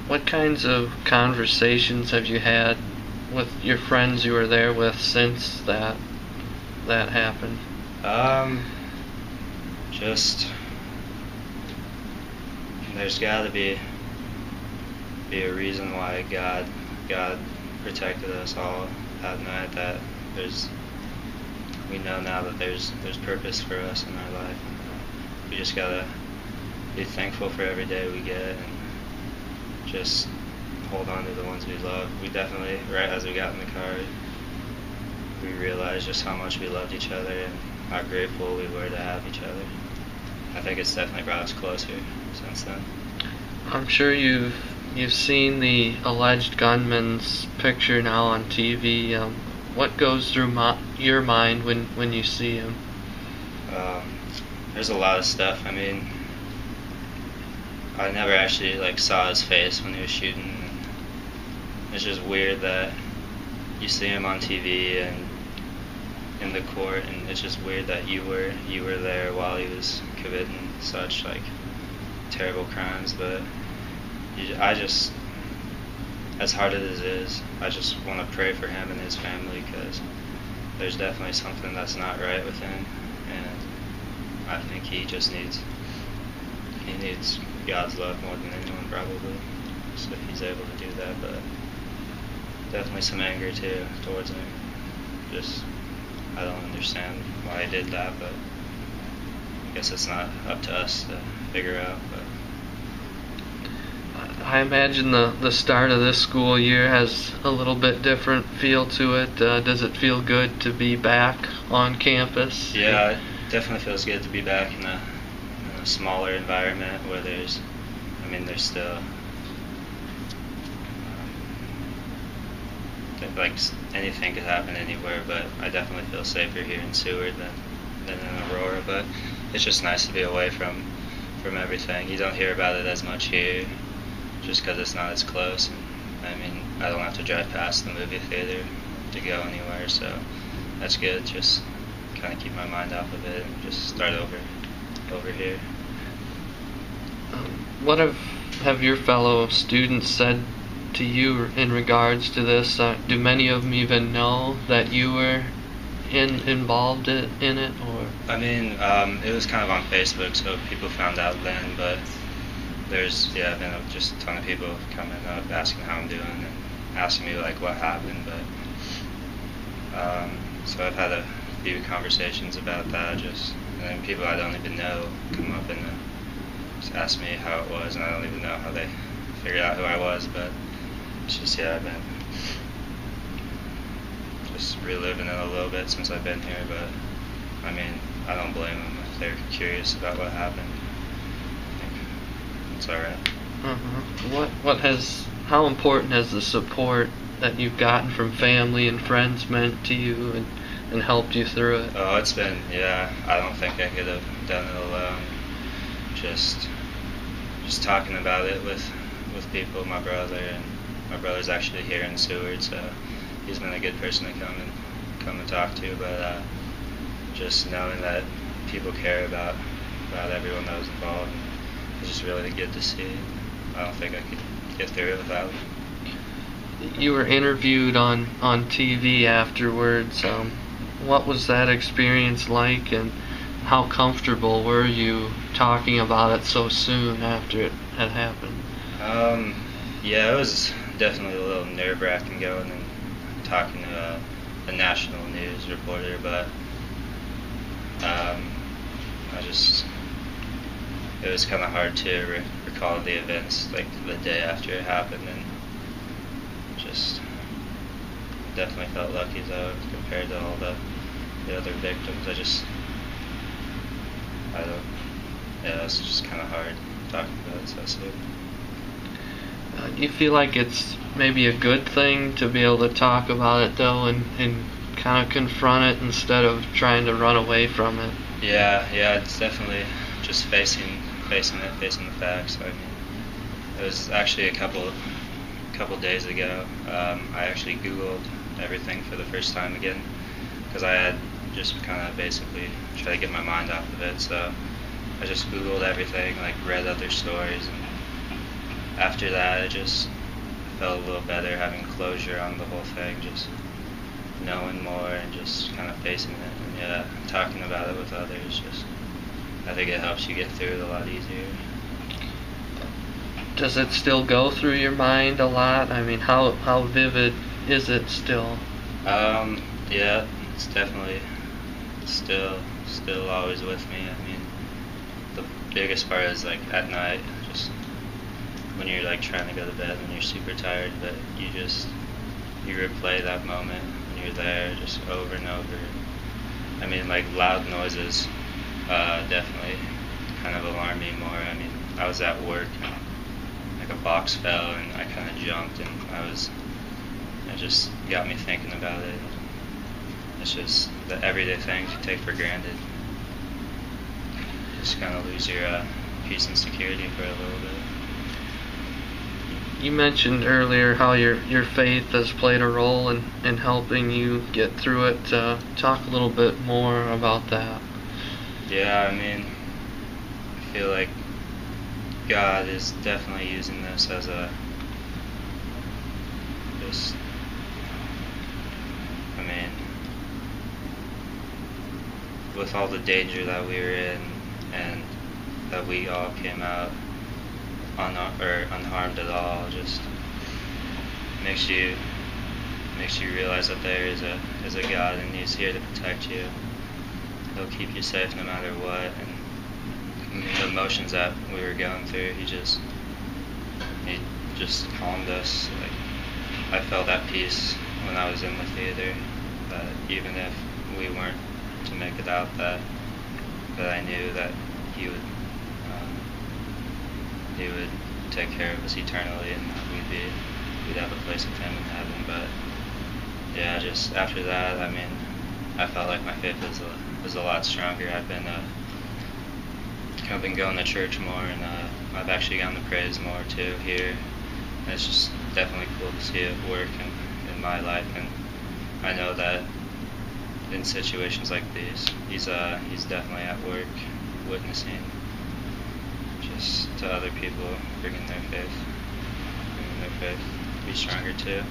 What kinds of conversations have you had with your friends you were there with since that happened? Um, just there's got to be a reason why God protected us all that night. That there's we know now that there's purpose for us in our life. We just gotta be thankful for every day we get and just hold on to the ones we love. We definitely, right as we got in the car, we realized just how much we loved each other and how grateful we were to have each other. I think it's definitely brought us closer since then. I'm sure you've seen the alleged gunman's picture now on TV. What goes through your mind when you see him? Um, there's a lot of stuff. I mean, I never actually saw his face when he was shooting. It's just weird that you see him on TV and in the court, and it's just weird that you were there while he was committing such terrible crimes. But I just, as hard as it is, I just want to pray for him and his family, because there's definitely something that's not right with him, and I think he needs God's love more than anyone, probably, so if he's able to do that. But definitely some anger too towards him. Just, I don't understand why he did that, but I guess it's not up to us to figure out. But I imagine the start of this school year has a little bit different feel to it. Does it feel good to be back on campus? Yeah, it definitely feels good to be back in a smaller environment where there's still anything could happen anywhere, but I definitely feel safer here in Seward than in Aurora. But it's just nice to be away from everything. You don't hear about it as much here, just because it's not as close. And, I don't have to drive past the movie theater to go anywhere, so that's good. Just kind of keep my mind off of it and just start over here. What have your fellow students said to you in regards to this? Do many of them even know that you were involved in it, or? It was kind of on Facebook, so people found out then. But there's been just a ton of people coming up asking how I'm doing and asking me what happened. But so I've had a few conversations about that. And then people I don't even know come up and just ask me how it was, and I don't even know how they figured out who I was. But it's just, I've been just reliving it a little bit since I've been here. But I don't blame them if they're curious about what happened. I think it's all right. How important has the support that you've gotten from family and friends meant to you and helped you through it? Oh, it's been, I don't think I could have done it alone. Just talking about it with people. My brother's actually here in Seward, so he's been a good person to come and talk to. But just knowing that people care about everyone that was involved, it's just really good to see. I don't think I could get through it without it. You were interviewed on TV afterwards. What was that experience like, and how comfortable were you talking about it so soon after it had happened? It was definitely a little nerve-wracking going and talking to a national news reporter, but it was kind of hard to recall the events the day after it happened, and just definitely felt lucky though compared to all the other victims. It's just kind of hard talking about it so soon. Do you feel like it's maybe a good thing to be able to talk about it though, and kind of confront it instead of trying to run away from it? Yeah, it's definitely just facing the facts. It was actually a couple days ago. I actually Googled everything for the first time again, because I had just kind of basically tried to get my mind off of it. So I just Googled everything, read other stories, and after that, it just felt a little better having closure on the whole thing, just knowing more and just kind of facing it. And yeah, talking about it with others, just I think it helps you get through it a lot easier. Does it still go through your mind a lot? I mean, how vivid is it still? Yeah, it's definitely still always with me. I mean, the biggest part is like at night, just when you're like trying to go to bed when you're super tired, but you replay that moment when you're there just over and over. I mean, like loud noises definitely kind of alarm me more. I mean, I was at work, like a box fell and I kind of jumped, and it just got me thinking about it. It's just the everyday things you take for granted. Just kind of lose your peace and security for a little bit. You mentioned earlier how your faith has played a role in helping you get through it. Talk a little bit more about that. Yeah, I mean, I feel like God is definitely using this as I mean, with all the danger that we were in, and that we all came out unharmed at all, just makes you realize that there is a God, and He's here to protect you. He'll keep you safe no matter what. And I mean, the emotions that we were going through, He just calmed us. Like, I felt that peace when I was in the theater, that even if we weren't to make it out, that I knew that He would take care of us eternally, and that we'd have a place with Him in heaven. But yeah, just after that, I mean, I felt like my faith was a lot stronger. I've been going to church more, and I've actually gone to praise more too here. And it's just definitely cool to see it work in my life, and I know that in situations like these, he's definitely at work, witnessing just to other people, bringing their faith, be stronger too.